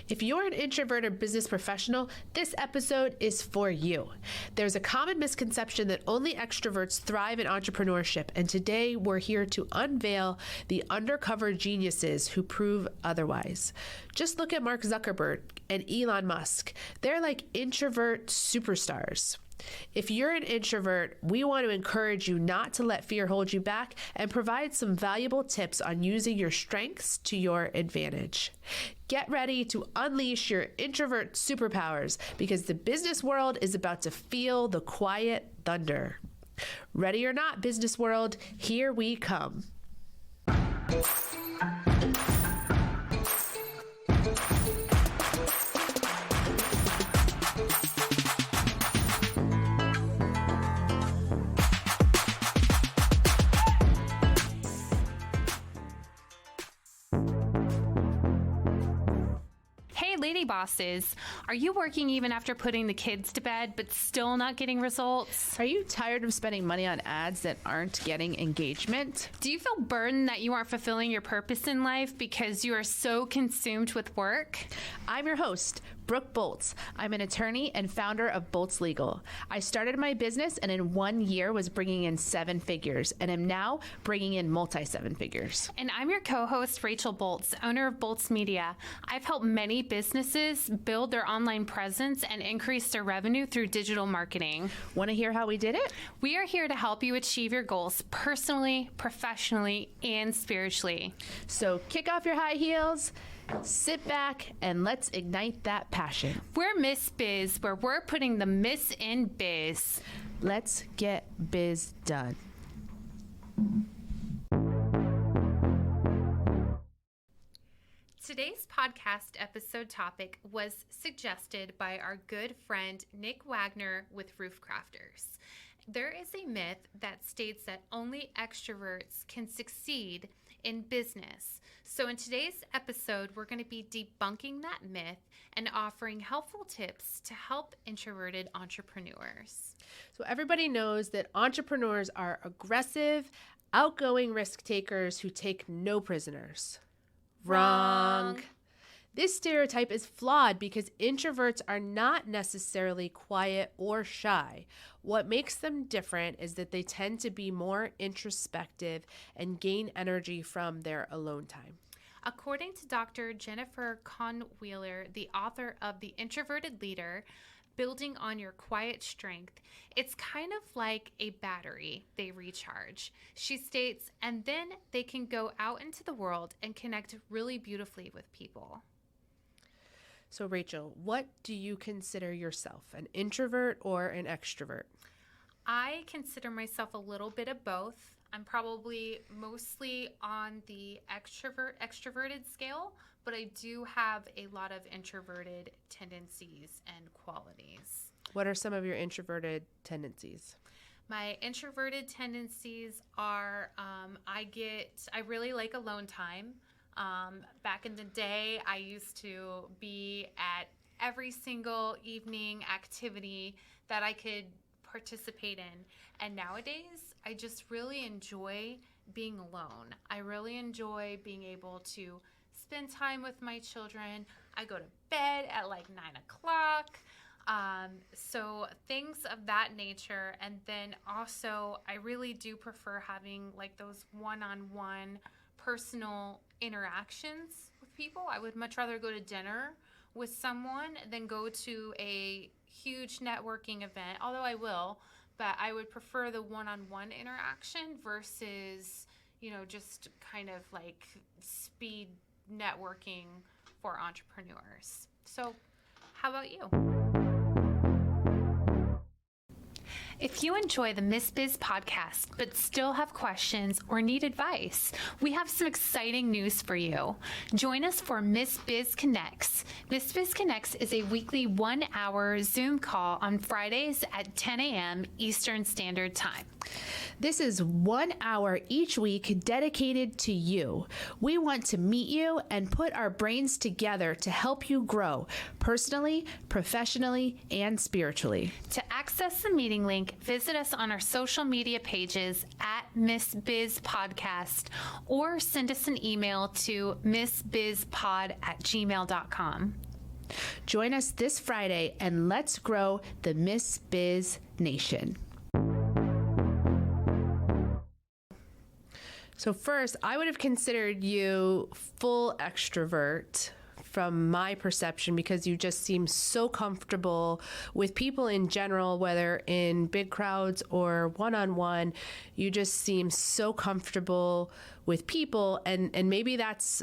If you're an introverted business professional, this episode is for you. There's a common misconception that only extroverts thrive in entrepreneurship, and today we're here to unveil the undercover geniuses who prove otherwise. Just look at Mark Zuckerberg and Elon Musk. They're like introvert superstars. If you're an introvert, we want to encourage you not to let fear hold you back and provide some valuable tips on using your strengths to your advantage. Get ready to unleash your introvert superpowers because the business world is about to feel the quiet thunder. Ready or not, business world, here we come. Lady bosses, are you working even after putting the kids to bed but still not getting results? Are you tired of spending money on ads that aren't getting engagement? Do you feel burdened that you aren't fulfilling your purpose in life because you are so consumed with work? I'm your host, Brooke Boltz. I'm an attorney and founder of Boltz Legal. I started my business and in 1 year was bringing in 7 figures and am now bringing in multi-7 figures. And I'm your co-host, Rachel Boltz, owner of Boltz Media. I've helped many businesses build their online presence and increase their revenue through digital marketing. Want to hear how we did it? We are here to help you achieve your goals personally, professionally, and spiritually. So kick off your high heels, sit back, and let's ignite that passion. We're Miss Biz, where we're putting the miss in biz. Let's get biz done. Today's podcast episode topic was suggested by our good friend Nick Wagner with Roof Crafters. There is a myth that states that only extroverts can succeed in business. So in today's episode, we're going to be debunking that myth and offering helpful tips to help introverted entrepreneurs. So everybody knows that entrepreneurs are aggressive, outgoing risk takers who take no prisoners. Wrong. This stereotype is flawed because introverts are not necessarily quiet or shy. What makes them different is that they tend to be more introspective and gain energy from their alone time. According to Dr. Jennifer Conwheeler, the author of The Introverted Leader, Building on Your Quiet Strength, it's kind of like a battery they recharge. She states, and then they can go out into the world and connect really beautifully with people. So Rachel, what do you consider yourself, an introvert or an extrovert? I consider myself a little bit of both. I'm probably mostly on the extroverted scale, but I do have a lot of introverted tendencies and qualities. What are some of your introverted tendencies? My introverted tendencies are I really like alone time. Back in the day, I used to be at every single evening activity that I could participate in. And nowadays, I just really enjoy being alone. I really enjoy being able to spend time with my children. I go to bed at like 9 o'clock. So things of that nature. And then also, I really do prefer having like those one-on-one personal interactions with people. I would much rather go to dinner with someone than go to a huge networking event, although I will, but I would prefer the one-on-one interaction versus, just kind of like speed networking for entrepreneurs. So how about you? If you enjoy the Miss Biz podcast but still have questions or need advice, we have some exciting news for you. Join us for Miss Biz Connects. Miss Biz Connects is a weekly 1-hour Zoom call on Fridays at 10 a.m. Eastern Standard Time. This is 1 hour each week dedicated to you. We want to meet you and put our brains together to help you grow personally, professionally, and spiritually. To access the meeting link, visit us on our social media pages at Miss Biz Podcast or send us an email to missbizpod@gmail.com. Join us this Friday and let's grow the Miss Biz Nation. So first, I would have considered you full extrovert from my perception, because you just seem so comfortable with people in general, whether in big crowds or one-on-one. You just seem so comfortable with people, and maybe that's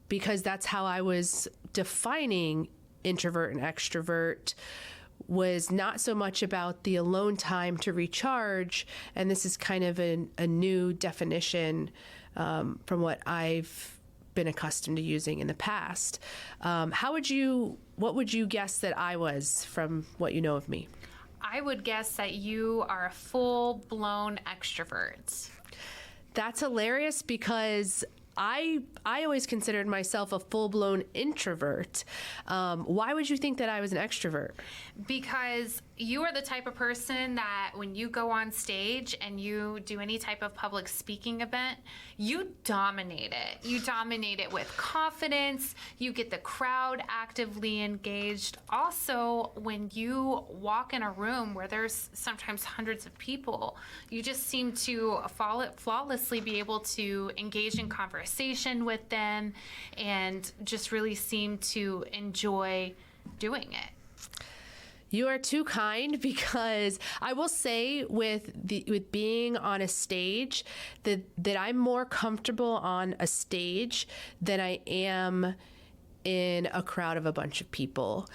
because that's how I was defining introvert and extrovert, was not so much about the alone time to recharge, and this is kind of a new definition from what I've been accustomed to using in the past. What would you guess that I was from what you know of me? I would guess that you are a full-blown extrovert. That's hilarious, because I always considered myself a full-blown introvert. Why would you think that I was an extrovert? Because you are the type of person that when you go on stage and you do any type of public speaking event, you dominate it. You dominate it with confidence. You get the crowd actively engaged. Also, when you walk in a room where there's sometimes hundreds of people, you just seem to flawlessly be able to engage in conversation with them and just really seem to enjoy doing it. You are too kind, because I will say with being on a stage that I'm more comfortable on a stage than I am in a crowd of a bunch of people.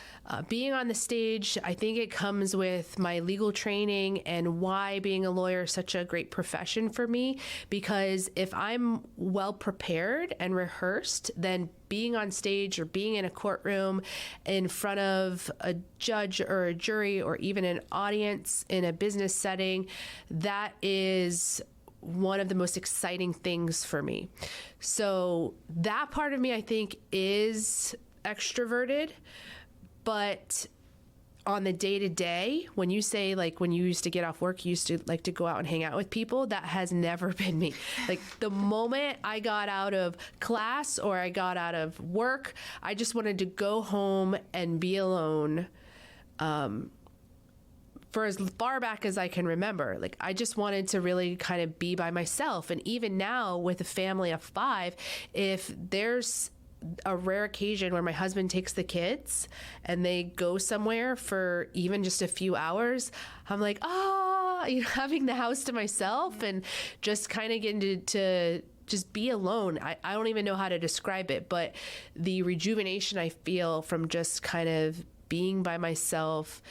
Being on the stage, I think it comes with my legal training and why being a lawyer is such a great profession for me, because if I'm well prepared and rehearsed, then being on stage or being in a courtroom in front of a judge or a jury or even an audience in a business setting, that is one of the most exciting things for me. So that part of me, I think, is extroverted. But on the day-to-day, when you say, like, when you used to get off work, you used to like to go out and hang out with people, that has never been me. Like, the moment I got out of class or I got out of work, I just wanted to go home and be alone. For as far back as I can remember, like, I just wanted to really kind of be by myself. And even now with a family of 5, if there's a rare occasion where my husband takes the kids and they go somewhere for even just a few hours, I'm like, having the house to myself and just kind of getting to just be alone. I don't even know how to describe it, but the rejuvenation I feel from just kind of being by myself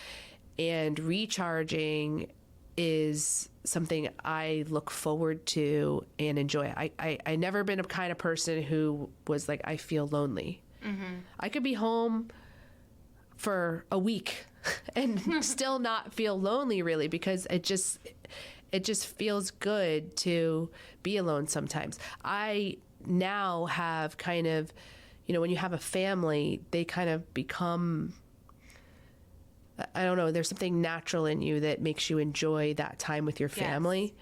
and recharging is something I look forward to and enjoy. I never been a kind of person who was like, I feel lonely. Mm-hmm. I could be home for a week and still not feel lonely, really, because it just feels good to be alone sometimes. I now have kind of, when you have a family, they kind of become, I don't know, there's something natural in you that makes you enjoy that time with your family.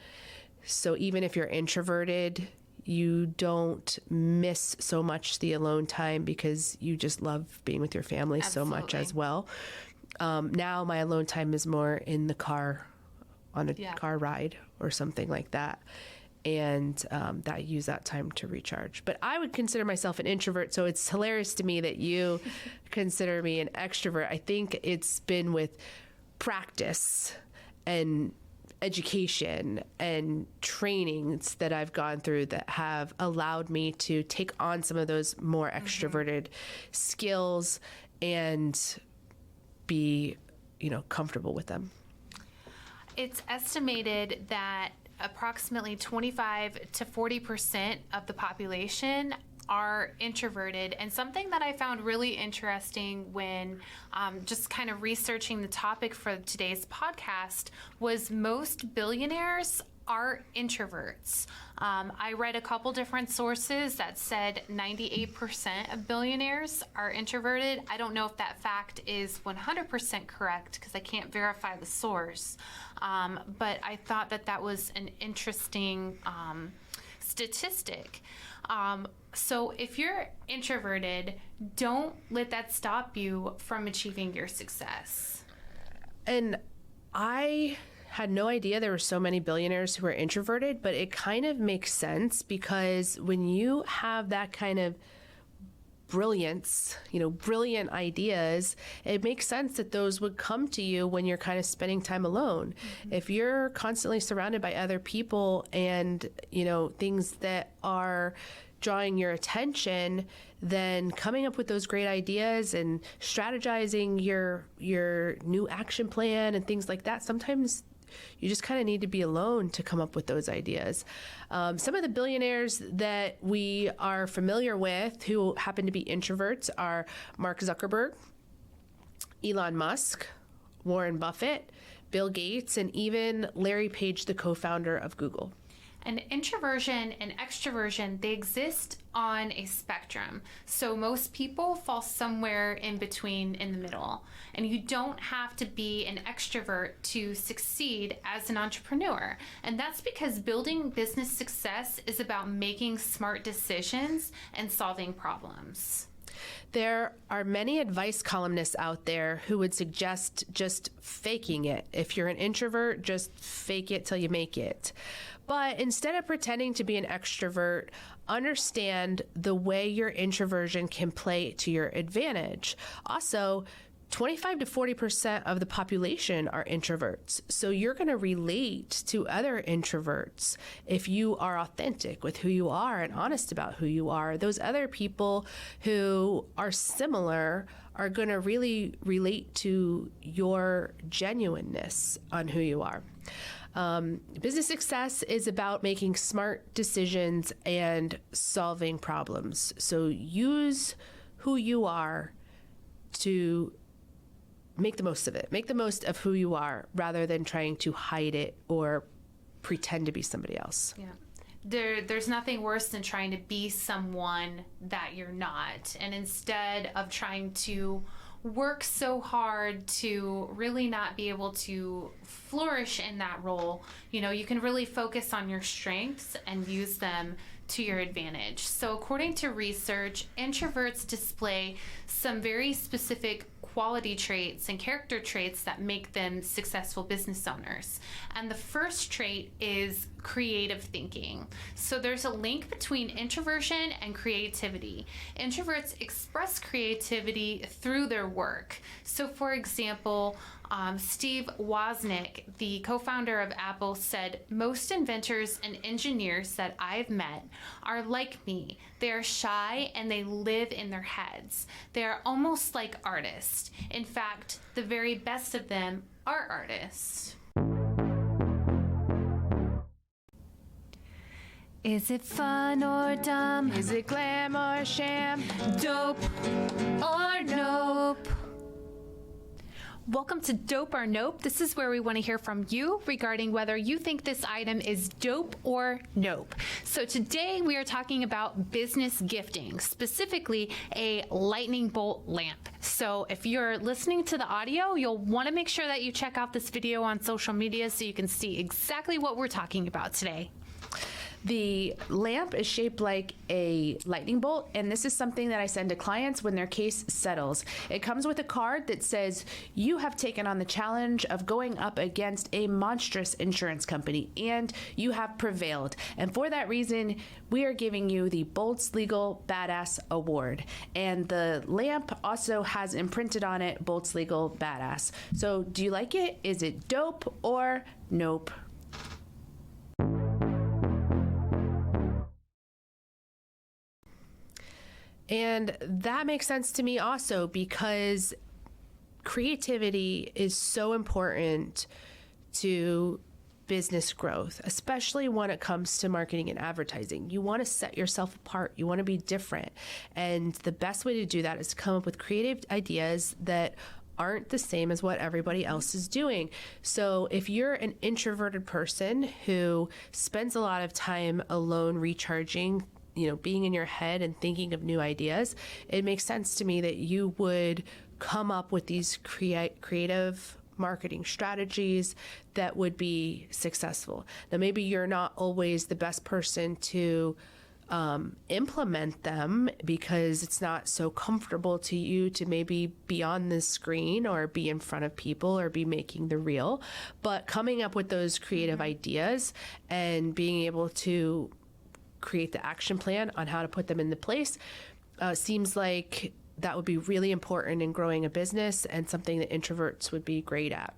Yes. So even if you're introverted, you don't miss so much the alone time because you just love being with your family so much as well. Now my alone time is more in the car, on a car ride or something like that. And that I use that time to recharge. But I would consider myself an introvert, so it's hilarious to me that you consider me an extrovert. I think it's been with practice and education and trainings that I've gone through that have allowed me to take on some of those more extroverted skills and be, comfortable with them. It's estimated that approximately 25 to 40% of the population are introverted. And something that I found really interesting when just kind of researching the topic for today's podcast was most billionaires are introverts. I read a couple different sources that said 98% of billionaires are introverted. I don't know if that fact is 100% correct because I can't verify the source. But I thought that was an interesting statistic. So if you're introverted, don't let that stop you from achieving your success. And I had no idea there were so many billionaires who are introverted, but it kind of makes sense because when you have that kind of brilliance, brilliant ideas, it makes sense that those would come to you when you're kind of spending time alone. Mm-hmm. If you're constantly surrounded by other people and, things that are drawing your attention, then coming up with those great ideas and strategizing your new action plan and things like that, sometimes you just kind of need to be alone to come up with those ideas. Some of the billionaires that we are familiar with who happen to be introverts are Mark Zuckerberg, Elon Musk, Warren Buffett, Bill Gates, and even Larry Page, the co-founder of Google. And introversion and extroversion, they exist on a spectrum. So most people fall somewhere in between, in the middle. And you don't have to be an extrovert to succeed as an entrepreneur. And that's because building business success is about making smart decisions and solving problems. There are many advice columnists out there who would suggest just faking it. If you're an introvert, just fake it till you make it. But instead of pretending to be an extrovert, understand the way your introversion can play to your advantage. Also, 25 to 40% of the population are introverts. So you're going to relate to other introverts if you are authentic with who you are and honest about who you are. Those other people who are similar are going to really relate to your genuineness on who you are. Business success is about making smart decisions and solving problems. So use who you are to make the most of it. Make the most of who you are rather than trying to hide it or pretend to be somebody else. Yeah. There's nothing worse than trying to be someone that you're not. And instead of trying to work so hard to really not be able to flourish in that role, you can really focus on your strengths and use them to your advantage. So according to research, introverts display some very specific quality traits and character traits that make them successful business owners. And the first trait is creative thinking. So there's a link between introversion and creativity. Introverts express creativity through their work. So for example, Steve Wozniak, the co-founder of Apple, said, "Most inventors and engineers that I've met are like me. They are shy and they live in their heads. They are almost like artists. In fact, the very best of them are artists." Is it fun or dumb? Is it glam or sham? Dope or nope? Welcome to Dope or Nope. This is where we want to hear from you regarding whether you think this item is dope or nope. So today we are talking about business gifting, specifically a lightning bolt lamp. So if you're listening to the audio, you'll want to make sure that you check out this video on social media so you can see exactly what we're talking about today. The lamp is shaped like a lightning bolt, and this is something that I send to clients when their case settles. It comes with a card that says, "You have taken on the challenge of going up against a monstrous insurance company, and you have prevailed. And for that reason, we are giving you the Bolts Legal Badass Award." And the lamp also has imprinted on it, Bolts Legal Badass. So do you like it? Is it dope or nope? And that makes sense to me also because creativity is so important to business growth, especially when it comes to marketing and advertising. You want to set yourself apart. You want to be different. And the best way to do that is to come up with creative ideas that aren't the same as what everybody else is doing. So if you're an introverted person who spends a lot of time alone recharging, being in your head and thinking of new ideas, it makes sense to me that you would come up with these creative marketing strategies that would be successful. Now, maybe you're not always the best person to implement them because it's not so comfortable to you to maybe be on the screen or be in front of people or be making the reel, but coming up with those creative ideas and being able to create the action plan on how to put them into place seems like that would be really important in growing a business and something that introverts would be great at.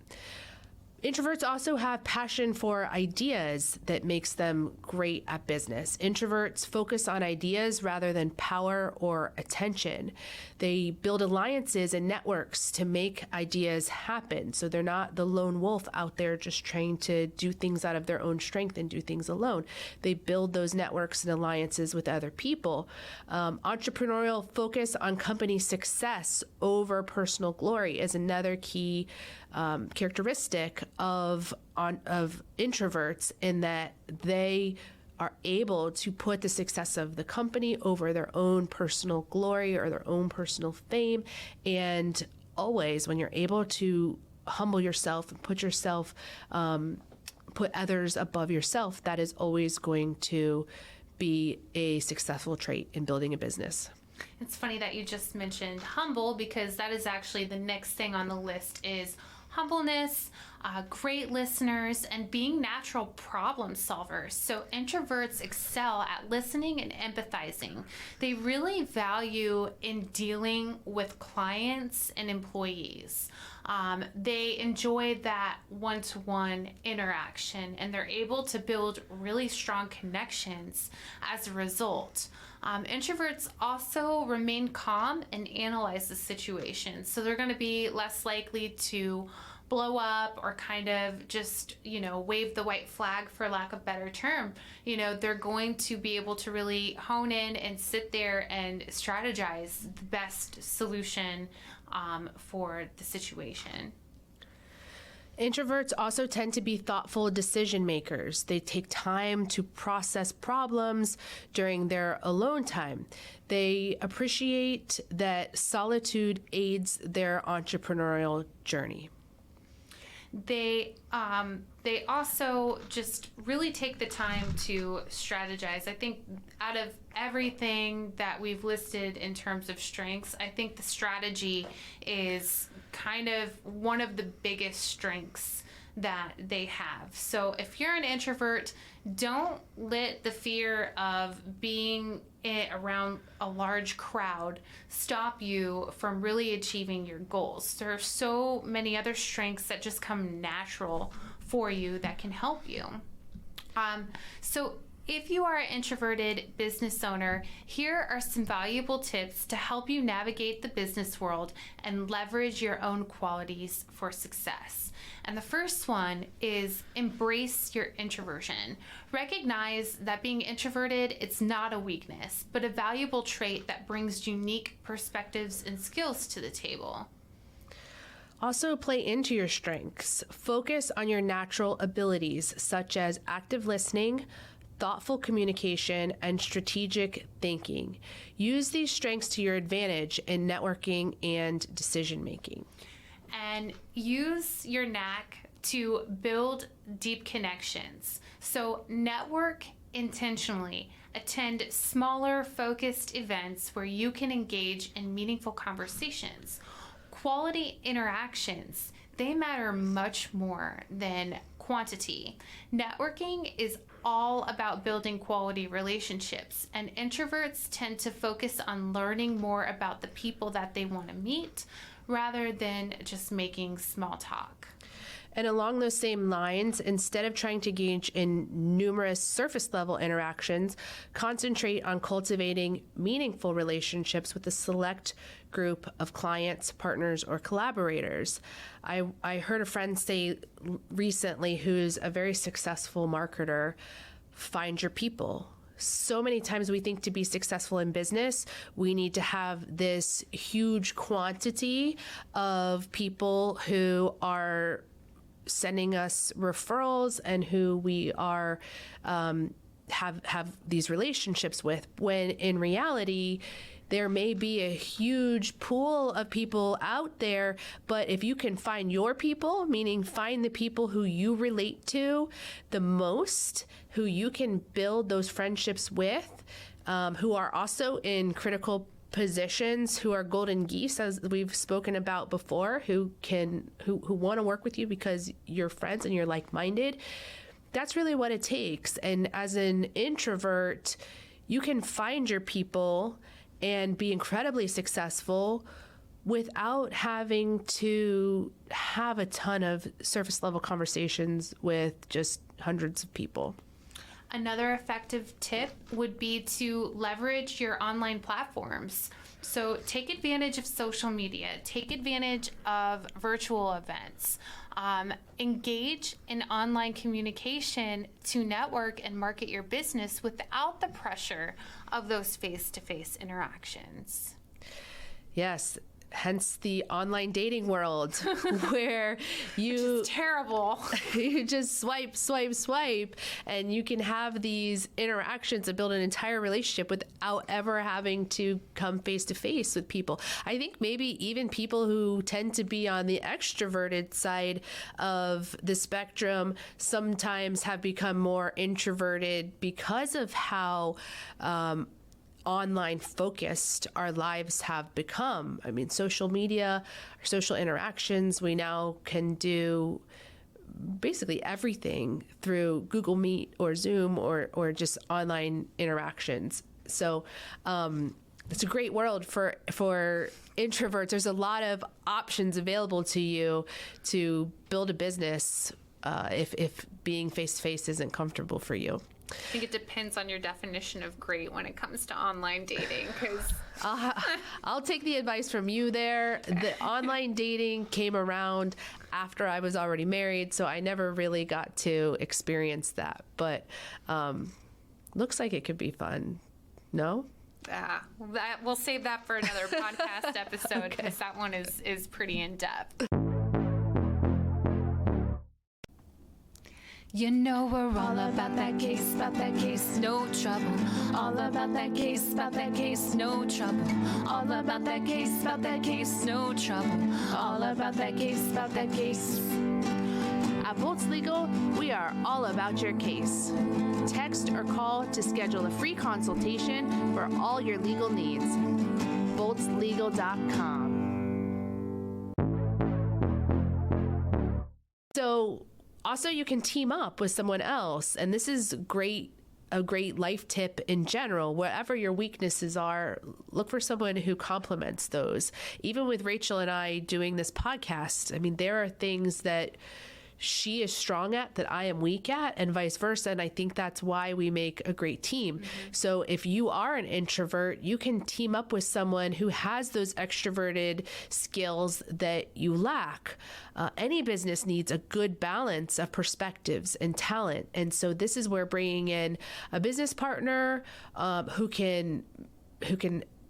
Introverts also have passion for ideas that makes them great at business. Introverts focus on ideas rather than power or attention. They build alliances and networks to make ideas happen. So they're not the lone wolf out there just trying to do things out of their own strength and do things alone. They build those networks and alliances with other people. Entrepreneurial focus on company success over personal glory is another key characteristic of introverts, in that they are able to put the success of the company over their own personal glory or their own personal fame. And always, when you're able to humble yourself and put others above yourself, that is always going to be a successful trait in building a business. It's funny that you just mentioned humble, because that is actually the next thing on the list is humbleness, great listeners, and being natural problem solvers. So introverts excel at listening and empathizing. They really value in dealing with clients and employees. They enjoy that one-to-one interaction, and they're able to build really strong connections as a result. Introverts also remain calm and analyze the situation. So they're going to be less likely to blow up or kind of just, wave the white flag, for lack of a better term. They're going to be able to really hone in and sit there and strategize the best solution for the situation. Introverts also tend to be thoughtful decision makers. They take time to process problems during their alone time. They appreciate that solitude aids their entrepreneurial journey. They also just really take the time to strategize. I think out of everything that we've listed in terms of strengths, I think the strategy is kind of one of the biggest strengths that they have. So if you're an introvert, don't let the fear of being around a large crowd stop you from really achieving your goals. There are so many other strengths that just come natural for you that can help you. So if you are an introverted business owner, here are some valuable tips to help you navigate the business world and leverage your own qualities for success. And the first one is embrace your introversion. Recognize that being introverted, it's not a weakness, but a valuable trait that brings unique perspectives and skills to the table. Also, play into your strengths. Focus on your natural abilities, such as active listening, thoughtful communication, and strategic thinking. Use these strengths to your advantage in networking and decision making. And use your knack to build deep connections. So network intentionally. Attend smaller, focused events where you can engage in meaningful conversations. Quality interactions, they matter much more than quantity. Networking is all about building quality relationships, and introverts tend to focus on learning more about the people that they want to meet rather than just making small talk. And along those same lines, instead of trying to engage in numerous surface level interactions, concentrate on cultivating meaningful relationships with a select group of clients, partners, or collaborators. I heard a friend say recently, who's a very successful marketer, find your people. So many times we think to be successful in business, we need to have this huge quantity of people who are sending us referrals and who we are have these relationships with, when in reality there may be a huge pool of people out there, but if you can find your people, meaning find the people who you relate to the most, who you can build those friendships with, who are also in critical positions, who are golden geese, as we've spoken about before, who want to work with you because you're friends and you're like-minded. That's really what it takes. And as an introvert, you can find your people and be incredibly successful without having to have a ton of surface level conversations with just hundreds of people. Another effective tip would be to leverage your online platforms. So take advantage of social media, take advantage of virtual events, engage in online communication to network and market your business without the pressure of those face-to-face interactions. Yes. Hence the online dating world where Which is terrible. You just swipe, and you can have these interactions and build an entire relationship without ever having to come face to face with people. I think maybe even people who tend to be on the extroverted side of the spectrum sometimes have become more introverted because of how online focused our lives have become. I mean, social media, social interactions, we now can do basically everything through Google Meet or Zoom or just online interactions. So it's a great world for introverts. There's a lot of options available to you to build a business if being face-to-face isn't comfortable for you. I think it depends on your definition of great when it comes to online dating, because I'll take the advice from you there. The online dating came around after I was already married, so I never really got to experience that. But looks like it could be fun. No? We'll save that for another podcast episode, because that one is pretty in-depth. You know we're all about that case, no trouble. All about that case, no trouble. All about that case, no trouble. All about that case. At Bolts Legal, we are all about your case. Text or call to schedule a free consultation for all your legal needs. boltslegal.com. So also you can team up with someone else, and this is a great life tip in general. Whatever your weaknesses are, look for someone who complements those. Even with Rachel and I doing this podcast, I mean, there are things that she is strong at that I am weak at, and vice versa. And I think that's why we make a great team. Mm-hmm. So if you are an introvert, you can team up with someone who has those extroverted skills that you lack. Any business needs a good balance of perspectives and talent. And so this is where bringing in a business partner who can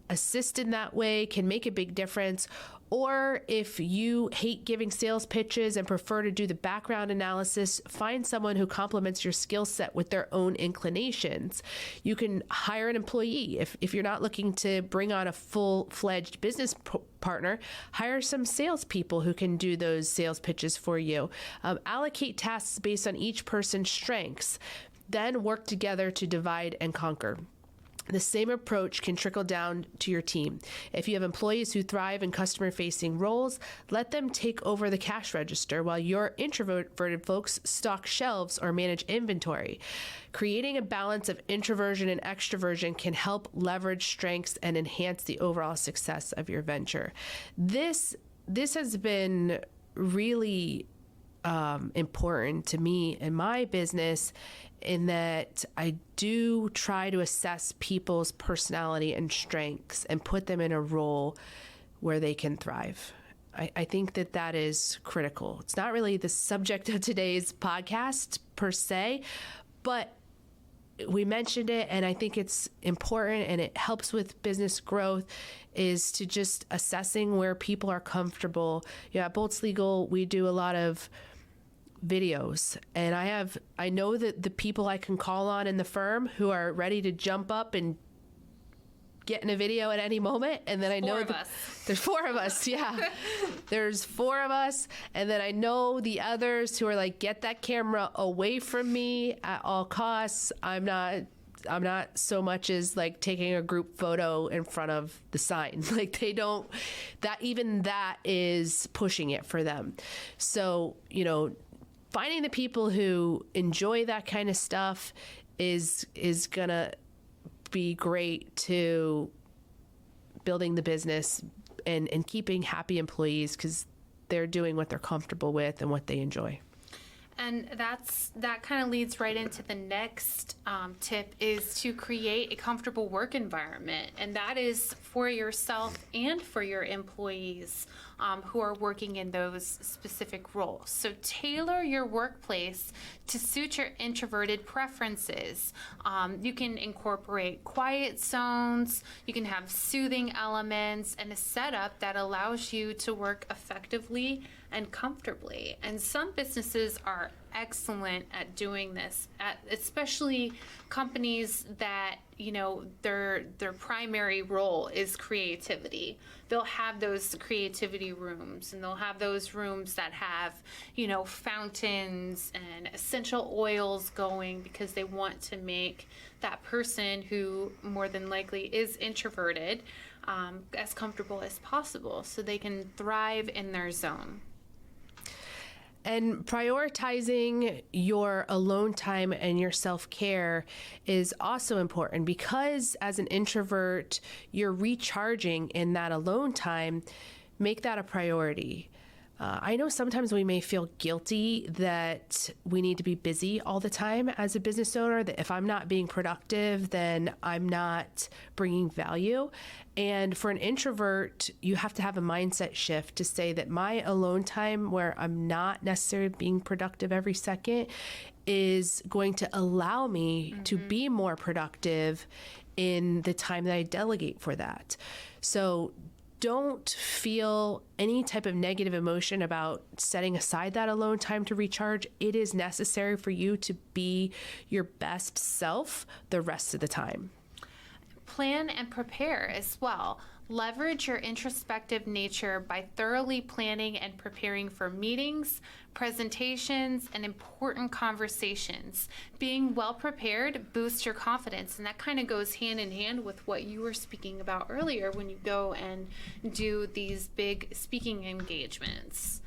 assist in that way can make a big difference. Or if you hate giving sales pitches and prefer to do the background analysis, find someone who complements your skill set with their own inclinations. You can hire an employee. If you're not looking to bring on a full-fledged business partner, hire some salespeople who can do those sales pitches for you. Allocate tasks based on each person's strengths. Then work together to divide and conquer. The same approach can trickle down to your team. If you have employees who thrive in customer-facing roles, let them take over the cash register while your introverted folks stock shelves or manage inventory. Creating a balance of introversion and extroversion can help leverage strengths and enhance the overall success of your venture. This has been really important to me in my business, in that I do try to assess people's personality and strengths and put them in a role where they can thrive. I think that is critical. It's not really the subject of today's podcast per se, but we mentioned it, and I think it's important, and it helps with business growth, is to just assessing where people are comfortable. At Bolts Legal, we do a lot of videos, and I know that the people I can call on in the firm who are ready to jump up and get in a video at any moment. And then I know there's four of us. Yeah. There's four of us. And then I know the others who are like, get that camera away from me at all costs. I'm not I'm not so much as like taking a group photo in front of the sign. Like they don't, that is pushing it for them. So, finding the people who enjoy that kind of stuff is gonna be great to building the business and keeping happy employees, because they're doing what they're comfortable with and what they enjoy. And that kind of leads right into the next tip, is to create a comfortable work environment. And that is for yourself and for your employees who are working in those specific roles. So tailor your workplace to suit your introverted preferences. You can incorporate quiet zones, you can have soothing elements, and a setup that allows you to work effectively and comfortably. And some businesses are excellent at doing this, especially companies that, their primary role is creativity. They'll have those creativity rooms, and they'll have those rooms that have, fountains and essential oils going, because they want to make that person who more than likely is introverted as comfortable as possible, so they can thrive in their zone. And prioritizing your alone time and your self-care is also important, because as an introvert, you're recharging in that alone time. Make that a priority. I know sometimes we may feel guilty that we need to be busy all the time as a business owner, that if I'm not being productive, then I'm not bringing value. And for an introvert, you have to have a mindset shift to say that my alone time, where I'm not necessarily being productive every second, is going to allow me to be more productive in the time that I delegate for that. So don't feel any type of negative emotion about setting aside that alone time to recharge. It is necessary for you to be your best self the rest of the time. Plan and prepare as well. Leverage your introspective nature by thoroughly planning and preparing for meetings, presentations, and important conversations. Being well prepared boosts your confidence, and that kind of goes hand in hand with what you were speaking about earlier when you go and do these big speaking engagements.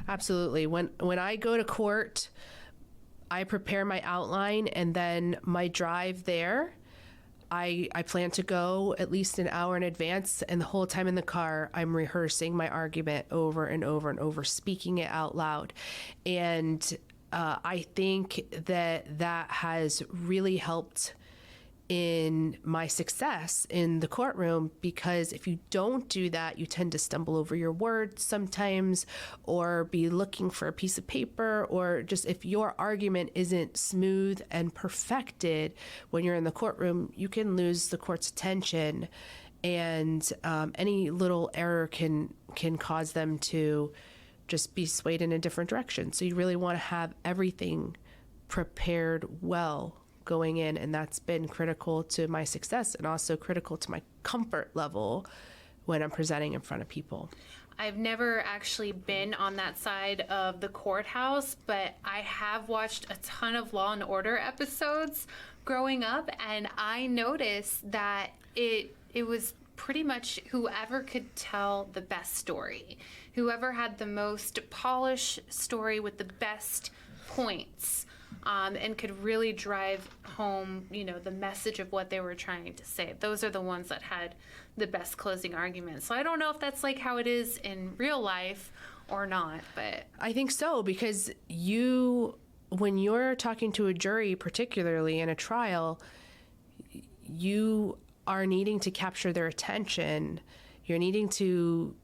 Absolutely. When I go to court, I prepare my outline, and then my drive there, I plan to go at least an hour in advance, and the whole time in the car, I'm rehearsing my argument over and over and over, speaking it out loud. And I think that has really helped in my success in the courtroom, because if you don't do that, you tend to stumble over your words sometimes, or be looking for a piece of paper, or just if your argument isn't smooth and perfected when you're in the courtroom, you can lose the court's attention, and any little error can cause them to just be swayed in a different direction. So you really want to have everything prepared well going in, and that's been critical to my success and also critical to my comfort level when I'm presenting in front of people. I've never actually been on that side of the courthouse, but I have watched a ton of Law and Order episodes growing up, and I noticed that it was pretty much whoever could tell the best story, whoever had the most polished story with the best points, and could really drive home, the message of what they were trying to say. Those are the ones that had the best closing arguments. So I don't know if that's like how it is in real life or not, but I think so, because when you're talking to a jury, particularly in a trial, you are needing to capture their attention. You're needing to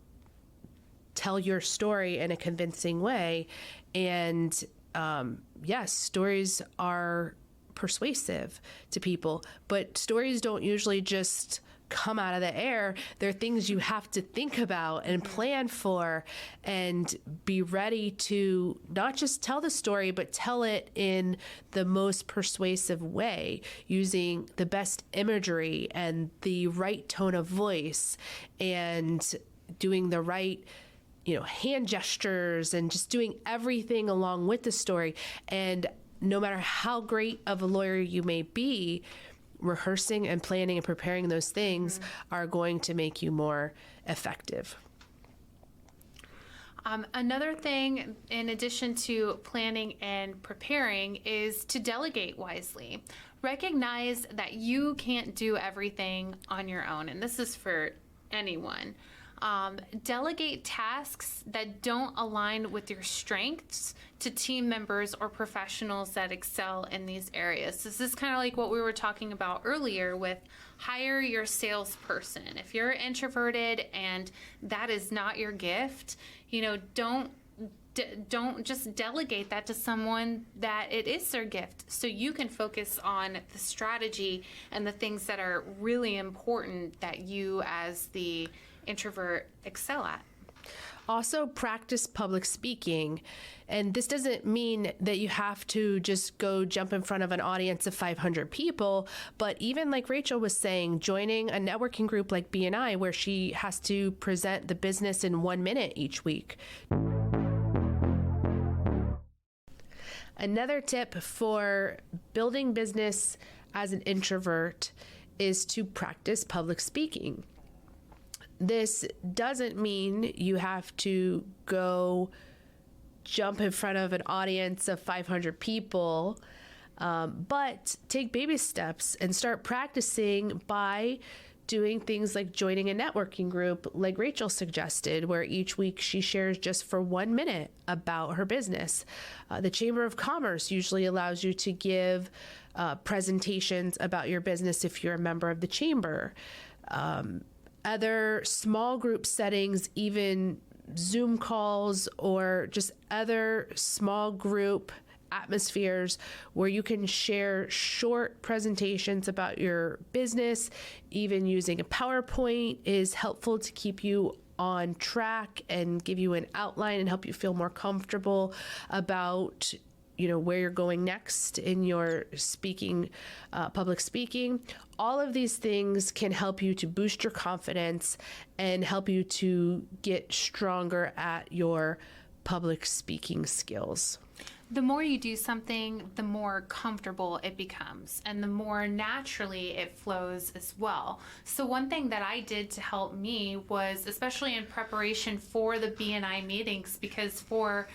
tell your story in a convincing way. And yes, stories are persuasive to people, but stories don't usually just come out of the air. They're things you have to think about and plan for, and be ready to not just tell the story, but tell it in the most persuasive way, using the best imagery and the right tone of voice, and doing the right hand gestures, and just doing everything along with the story. And no matter how great of a lawyer you may be, rehearsing and planning and preparing those things are going to make you more effective. Another thing, in addition to planning and preparing, is to delegate wisely. Recognize that you can't do everything on your own, and this is for anyone. Delegate tasks that don't align with your strengths to team members or professionals that excel in these areas. This is kind of like what we were talking about earlier with hire your salesperson. If you're introverted and that is not your gift, don't just delegate that to someone that it is their gift, so you can focus on the strategy and the things that are really important that you as the introvert excel at. Also, practice public speaking. And this doesn't mean that you have to just go jump in front of an audience of 500 people, but even like Rachel was saying, joining a networking group like BNI where she has to present the business in 1 minute each week. Another tip for building business as an introvert is to practice public speaking. This doesn't mean you have to go jump in front of an audience of 500 people, but take baby steps and start practicing by doing things like joining a networking group like Rachel suggested, where each week she shares just for 1 minute about her business. The Chamber of Commerce usually allows you to give presentations about your business if you're a member of the chamber. Other small group settings, even Zoom calls or just other small group atmospheres where you can share short presentations about your business, even using a PowerPoint is helpful to keep you on track and give you an outline and help you feel more comfortable about where you're going next in your speaking, public speaking. All of these things can help you to boost your confidence and help you to get stronger at your public speaking skills. The more you do something, the more comfortable it becomes and the more naturally it flows as well. So one thing that I did to help me was, especially in preparation for the BNI meetings, because for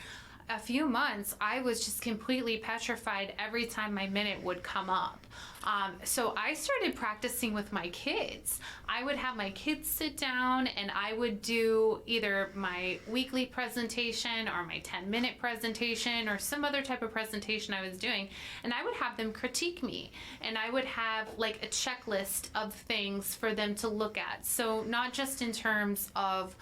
a few months, I was just completely petrified every time my minute would come up. So I started practicing with my kids. I would have my kids sit down and I would do either my weekly presentation or my 10-minute presentation or some other type of presentation I was doing. And I would have them critique me. And I would have like a checklist of things for them to look at. So not just in terms of,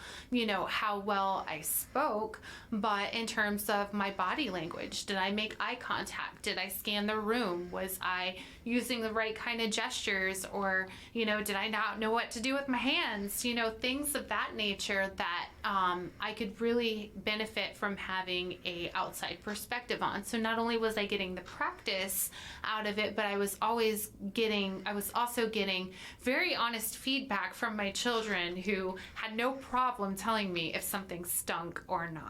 how well I spoke, but in terms of my body language. Did I make eye contact? Did I scan the room? Was I using the right kind of gestures? Or, did I not know what to do with my hands? Things of that nature that I could really benefit from having a outside perspective on. So not only was I getting the practice out of it, but I was also getting very honest feedback from my children who had no problem telling me if something stunk or not.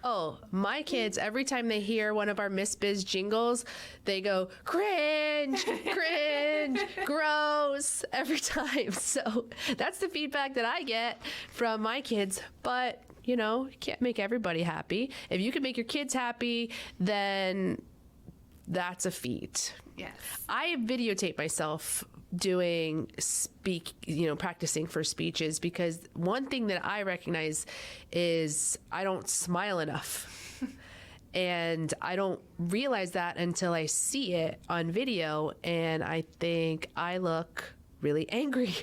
Oh, my kids, every time they hear one of our Miss Biz jingles, they go, cringe, cringe, gross, every time. So that's the feedback that I get from my kids. But, you can't make everybody happy. If you can make your kids happy, then that's a feat. Yes. I videotape myself doing practicing for speeches, because one thing that I recognize is I don't smile enough. And I don't realize that until I see it on video, and I think I look really angry.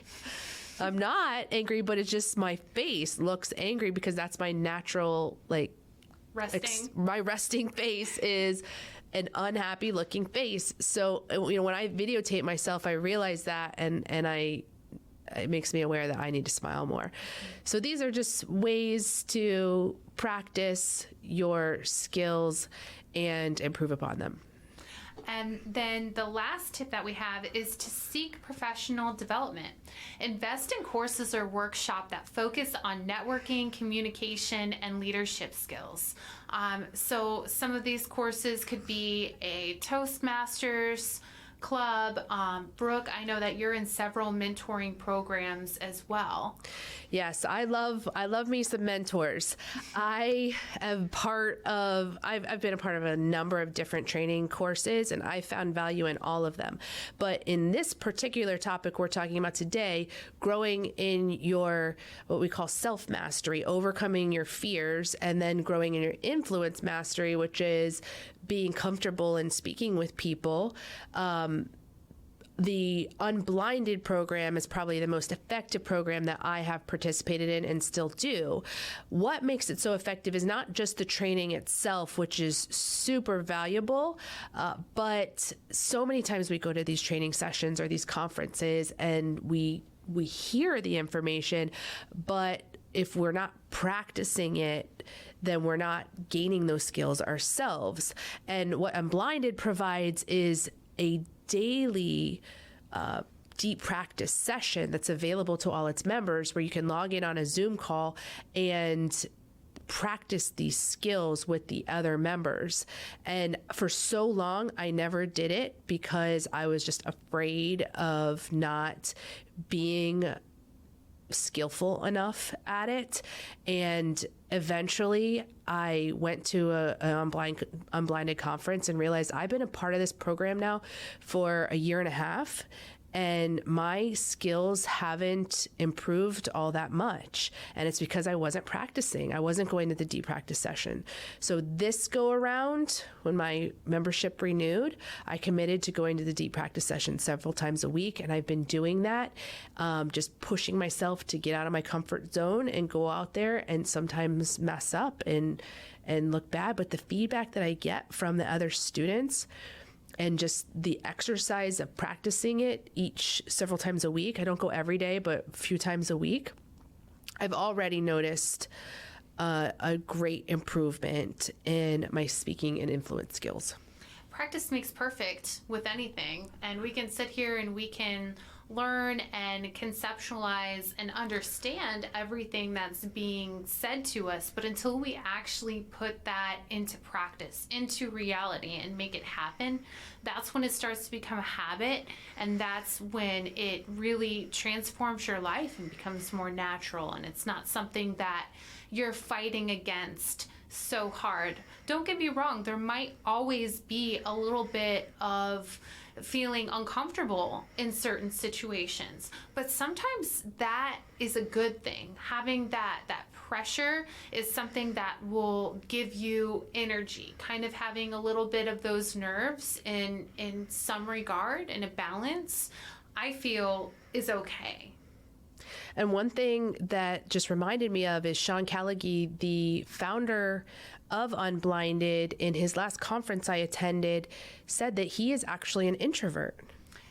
I'm not angry, but it's just my face looks angry because that's my natural, my resting face is an unhappy looking face. So, when I videotape myself, I realize that, and it makes me aware that I need to smile more. So these are just ways to practice your skills and improve upon them. And then the last tip that we have is to seek professional development. Invest in courses or workshops that focus on networking, communication, and leadership skills. So some of these courses could be a Toastmasters club. Brooke, I know that you're in several mentoring programs as well. Yes, I love me some mentors. I've been a part of a number of different training courses, and I found value in all of them. But in this particular topic we're talking about today, growing in your, what we call self-mastery, overcoming your fears, and then growing in your influence mastery, which is being comfortable in speaking with people. The Unblinded program is probably the most effective program that I have participated in and still do. What makes it so effective is not just the training itself, which is super valuable, but so many times we go to these training sessions or these conferences and we hear the information, but if we're not practicing it, then we're not gaining those skills ourselves. And what Unblinded provides is a daily deep practice session that's available to all its members, where you can log in on a Zoom call and practice these skills with the other members. And for so long, I never did it because I was just afraid of not being skillful enough at it. And eventually I went to an unblinded conference and realized I've been a part of this program now for a year and a half, and my skills haven't improved all that much. And it's because I wasn't practicing. I wasn't going to the deep practice session. So this go around, when my membership renewed, I committed to going to the deep practice session several times a week. And I've been doing that, just pushing myself to get out of my comfort zone and go out there and sometimes mess up and look bad. But the feedback that I get from the other students, and just the exercise of practicing it several times a week. I don't go every day, but a few times a week. I've already noticed a great improvement in my speaking and influence skills. Practice makes perfect with anything, and we can sit here and we can learn and conceptualize and understand everything that's being said to us, but until we actually put that into practice, into reality, and make it happen, that's when it starts to become a habit, and that's when it really transforms your life and becomes more natural, and it's not something that you're fighting against so hard. Don't get me wrong, there might always be a little bit of feeling uncomfortable in certain situations, but sometimes that is a good thing. Having that pressure is something that will give you energy, kind of having a little bit of those nerves in some regard, in a balance, I feel is okay. And one thing that just reminded me of is Sean Callagy, the founder of Unblinded, in his last conference I attended, said that he is actually an introvert.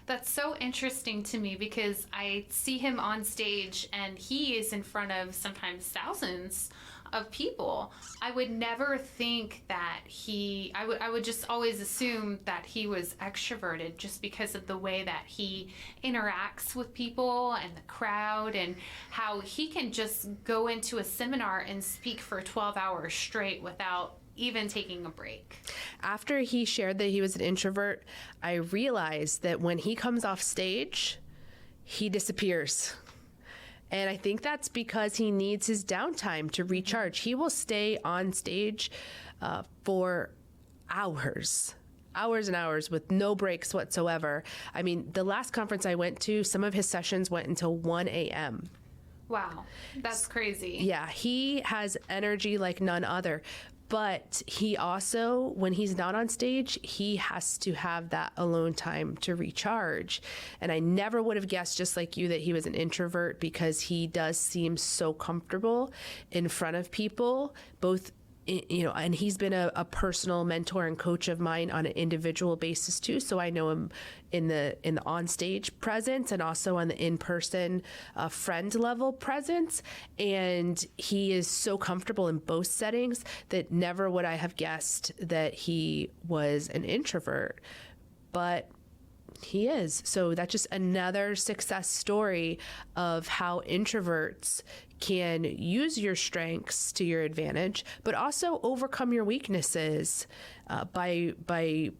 That's so interesting to me because I see him on stage and he is in front of sometimes thousands of people. I would never think that I would just always assume that he was extroverted just because of the way that he interacts with people and the crowd, and how he can just go into a seminar and speak for 12 hours straight without even taking a break. After he shared that he was an introvert, I realized that when he comes off stage, he disappears. And I think that's because he needs his downtime to recharge. He will stay on stage for hours and hours with no breaks whatsoever. I mean, the last conference I went to, some of his sessions went until 1 a.m. Wow, that's crazy. Yeah, he has energy like none other. But he also, when he's not on stage, he has to have that alone time to recharge. And I never would have guessed, just like you, that he was an introvert, because he does seem so comfortable in front of people, both, you know, and he's been a personal mentor and coach of mine on an individual basis too. So I know him in the on-stage presence and also on the in-person friend level presence. And he is so comfortable in both settings that never would I have guessed that he was an introvert. But he is. So that's just another success story of how introverts can use your strengths to your advantage, but also overcome your weaknesses by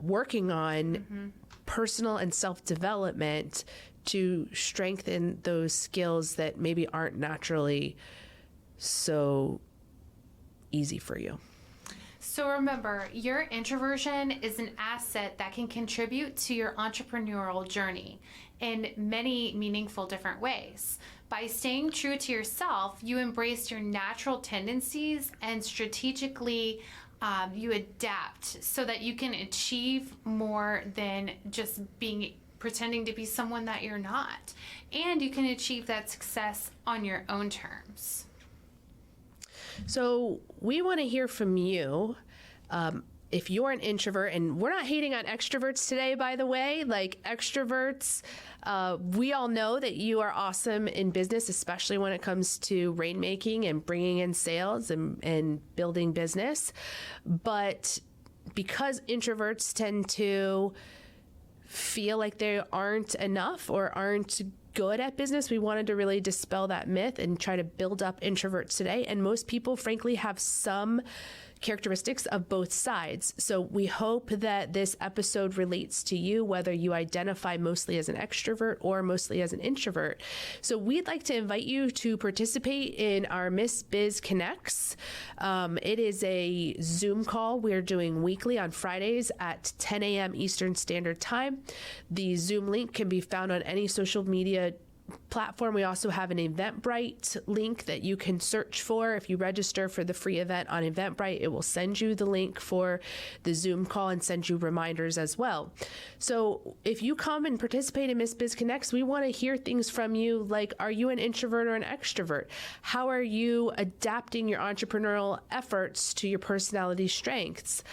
working on personal and self-development to strengthen those skills that maybe aren't naturally so easy for you. So remember, your introversion is an asset that can contribute to your entrepreneurial journey in many meaningful different ways. By staying true to yourself, you embrace your natural tendencies and strategically you adapt so that you can achieve more than just pretending to be someone that you're not. And you can achieve that success on your own terms. So we want to hear from you. If you're an introvert, and we're not hating on extroverts today, by the way, like extroverts, we all know that you are awesome in business, especially when it comes to rainmaking and bringing in sales and building business. But because introverts tend to feel like they aren't enough or aren't good at business, we wanted to really dispel that myth and try to build up introverts today. And most people, frankly, have some characteristics of both sides. So we hope that this episode relates to you, whether you identify mostly as an extrovert or mostly as an introvert. So we'd like to invite you to participate in our Miss Biz Connects. It is a Zoom call we're doing weekly on Fridays at 10 a.m. Eastern Standard Time. The Zoom link can be found on any social media platform. We also have an Eventbrite link that you can search for. If you register for the free event on Eventbrite, it will send you the link for the Zoom call and send you reminders as well. So if you come and participate in Miss Biz Connects, we want to hear things from you like, are you an introvert or an extrovert? How are you adapting your entrepreneurial efforts to your personality strengths?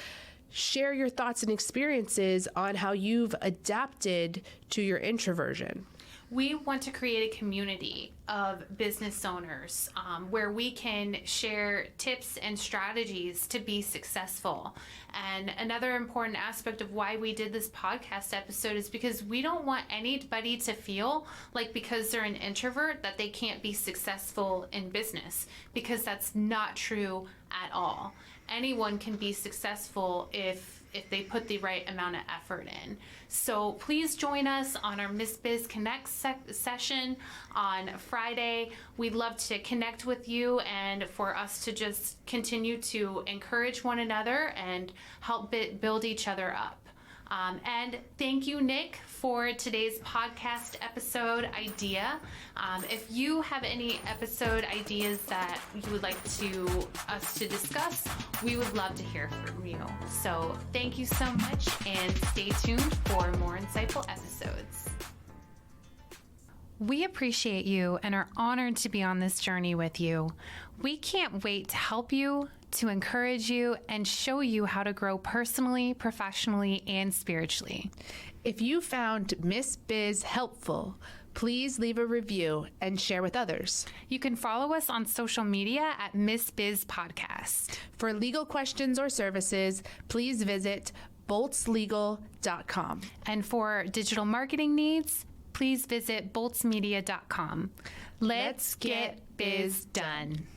Share your thoughts and experiences on how you've adapted to your introversion. We want to create a community of business owners where we can share tips and strategies to be successful. And another important aspect of why we did this podcast episode is because we don't want anybody to feel like because they're an introvert that they can't be successful in business, because that's not true at all. Anyone can be successful if they put the right amount of effort in. So please join us on our Miss Biz Connect session on Friday. We'd love to connect with you and for us to just continue to encourage one another and help build each other up. And thank you, Nick, for today's podcast episode idea. If you have any episode ideas that you would like us to discuss, we would love to hear from you. So thank you so much, and stay tuned for more insightful episodes. We appreciate you and are honored to be on this journey with you. We can't wait to help you, to encourage you, and show you how to grow personally, professionally, and spiritually. If you found Miss Biz helpful, please leave a review and share with others. You can follow us on social media at Miss Biz Podcast. For legal questions or services, please visit boltslegal.com. And for digital marketing needs, please visit boltsmedia.com. Let's get biz done.